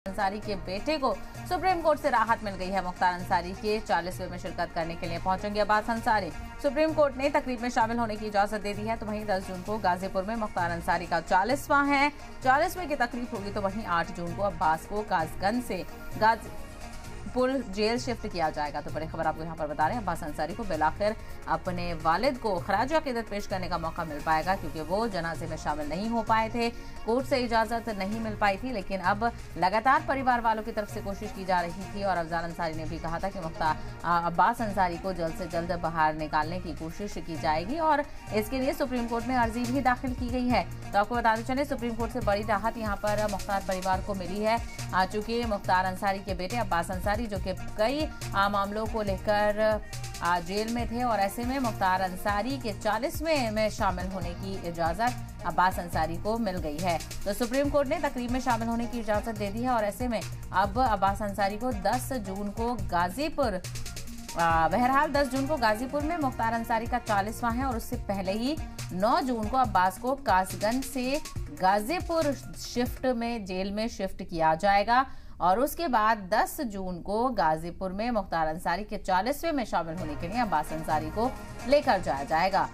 अंसारी के बेटे को सुप्रीम कोर्ट से राहत मिल गई है। मुख्तार अंसारी के 40वें में शिरकत करने के लिए पहुंचेंगे अब्बास अंसारी। सुप्रीम कोर्ट ने तकरीब में शामिल होने की इजाजत दे दी है। तो वहीं 10 जून को गाजीपुर में मुख्तार अंसारी का 40वां है। 40वें की तकरीब होगी। तो वहीं 8 जून को अब्बास को कासगंज से गाजीपुर जेल शिफ्ट किया जाएगा। तो बड़ी खबर आपको यहाँ पर बता रहे हैं, अब्बास अंसारी को बिलाखिर अपने वालिद को खराज अकीदत पेश करने का मौका मिल पाएगा, क्योंकि वो जनाजे में शामिल नहीं हो पाए थे। कोर्ट से इजाजत नहीं मिल पाई थी, लेकिन अब लगातार परिवार वालों की तरफ से कोशिश की जा रही थी। और अफजाल अंसारी ने भी कहा था कि अब्बास अंसारी को जल्द से जल्द बाहर निकालने की कोशिश की जाएगी और इसके लिए सुप्रीम कोर्ट में अर्जी भी दाखिल की गई है। तो आपको बताते चले, सुप्रीम कोर्ट से बड़ी राहत यहाँ पर मुख्तार परिवार को मिली है। चूंकि मुख्तार अंसारी के बेटे अब्बास अंसारी जो कि कई मामलों को लेकर जेल में थे, और ऐसे में मुख्तार अंसारी के 40वें में शामिल होने की इजाजत अब्बास अंसारी को मिल गई है। तो सुप्रीम कोर्ट ने तकरीब में शामिल होने की इजाजत दे दी है। और ऐसे में अब अब्बास अंसारी को 10 जून को गाजीपुर बहरहाल 10 जून को गाजीपुर में मुख्तार अंसारी का 40वां है, और उससे पहले ही 9 जून को अब्बास को कासगंज से गाजीपुर जेल में शिफ्ट किया जाएगा। और उसके बाद 10 जून को गाजीपुर में मुख्तार अंसारी के 40वें में शामिल होने के लिए अब्बास अंसारी को लेकर जाया जाएगा।